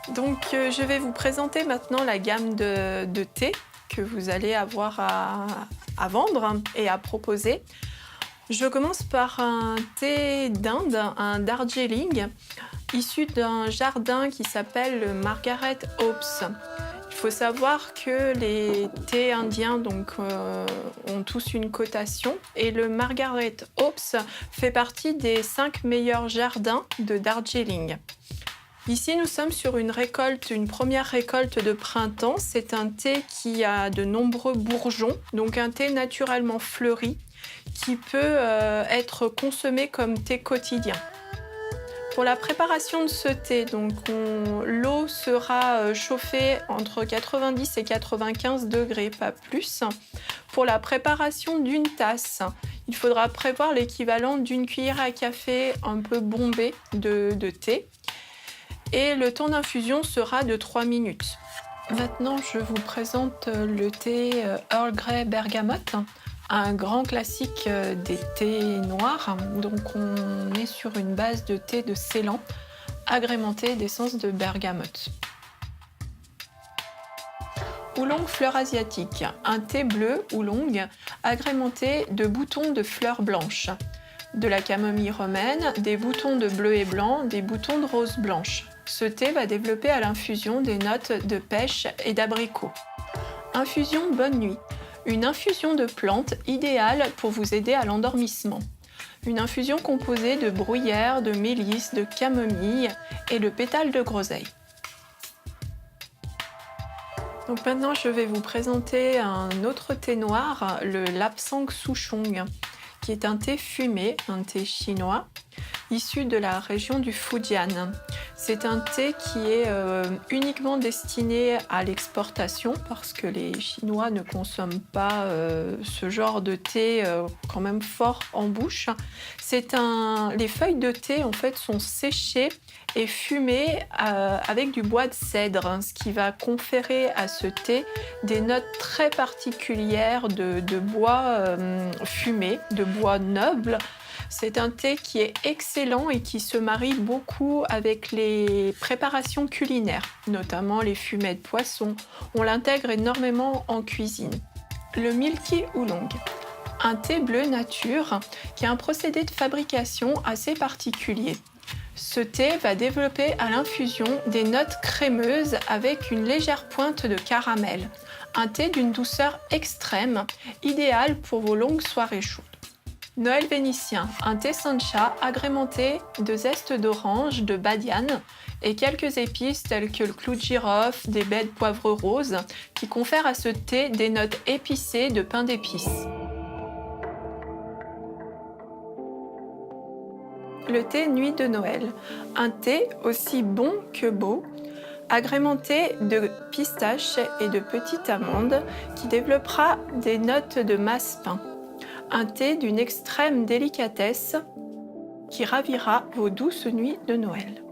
Je vais vous présenter maintenant la gamme de thé que vous allez avoir à vendre et à proposer. Je commence par un thé d'Inde, un Darjeeling, issu d'un jardin qui s'appelle le Margaret Hops. Il faut savoir que les thés indiens ont tous une cotation et le Margaret Hops fait partie des 5 meilleurs jardins de Darjeeling. Ici, nous sommes sur une première récolte de printemps. C'est un thé qui a de nombreux bourgeons, donc un thé naturellement fleuri qui peut être consommé comme thé quotidien. Pour la préparation de ce thé, l'eau sera chauffée entre 90 et 95 degrés, pas plus. Pour la préparation d'une tasse, il faudra prévoir l'équivalent d'une cuillère à café un peu bombée de thé. Et le temps d'infusion sera de 3 minutes. Maintenant, je vous présente le thé Earl Grey Bergamote, un grand classique des thés noirs. Donc, on est sur une base de thé de Ceylan, agrémenté d'essence de bergamote. Oolong fleur asiatique, un thé bleu oolong agrémenté de boutons de fleurs blanches, de la camomille romaine, des boutons de bleu et blanc, des boutons de rose blanche. Ce thé va développer à l'infusion des notes de pêche et d'abricot. Infusion bonne nuit. Une infusion de plantes idéale pour vous aider à l'endormissement. Une infusion composée de bruyère, de mélisse, de camomille et de pétales de groseille. Donc maintenant, je vais vous présenter un autre thé noir, le Lapsang Souchong, qui est un thé fumé, un thé chinois, issu de la région du Fujian. C'est un thé qui est uniquement destiné à l'exportation parce que les Chinois ne consomment pas ce genre de thé quand même fort en bouche. Les feuilles de thé en fait sont séchées et fumées avec du bois de cèdre, ce qui va conférer à ce thé des notes très particulières de bois fumé, de bois noble. C'est un thé qui est excellent et qui se marie beaucoup avec les préparations culinaires, notamment les fumets de poisson. On l'intègre énormément en cuisine. Le Milky Oolong, un thé bleu nature qui a un procédé de fabrication assez particulier. Ce thé va développer à l'infusion des notes crémeuses avec une légère pointe de caramel. Un thé d'une douceur extrême, idéal pour vos longues soirées chaudes. Noël vénitien, un thé sancha agrémenté de zeste d'orange, de badiane et quelques épices telles que le clou de girofle, des baies de poivre rose qui confèrent à ce thé des notes épicées de pain d'épices. Le thé Nuit de Noël, un thé aussi bon que beau, agrémenté de pistaches et de petites amandes qui développera des notes de massepain. Un thé d'une extrême délicatesse qui ravira vos douces nuits de Noël.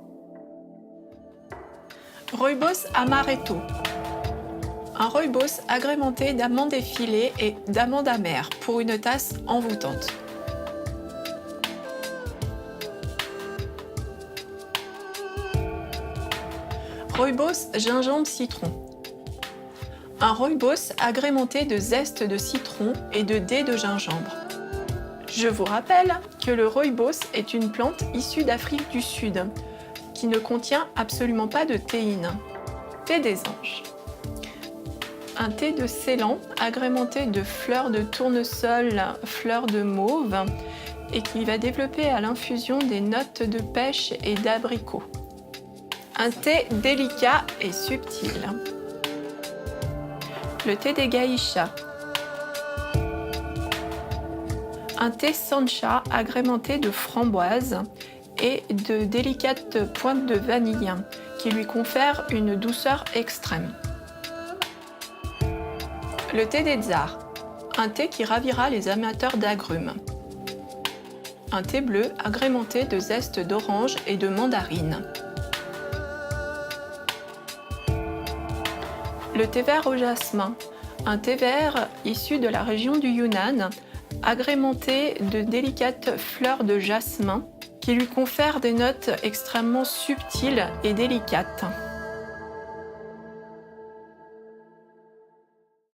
Rooibos Amaretto. Un rooibos agrémenté d'amandes effilées et d'amandes amères pour une tasse envoûtante. Rooibos gingembre citron. Un rooibos agrémenté de zeste de citron et de dés de gingembre. Je vous rappelle que le rooibos est une plante issue d'Afrique du Sud qui ne contient absolument pas de théine. Thé des anges. Un thé de Ceylan agrémenté de fleurs de tournesol, fleurs de mauve et qui va développer à l'infusion des notes de pêche et d'abricot. Un thé délicat et subtil. Le thé des geishas. Un thé sancha agrémenté de framboise et de délicates pointes de vanille qui lui confèrent une douceur extrême. Le thé des tsars. Un thé qui ravira les amateurs d'agrumes. Un thé bleu agrémenté de zeste d'orange et de mandarine. Le thé vert au jasmin, un thé vert issu de la région du Yunnan, agrémenté de délicates fleurs de jasmin qui lui confèrent des notes extrêmement subtiles et délicates.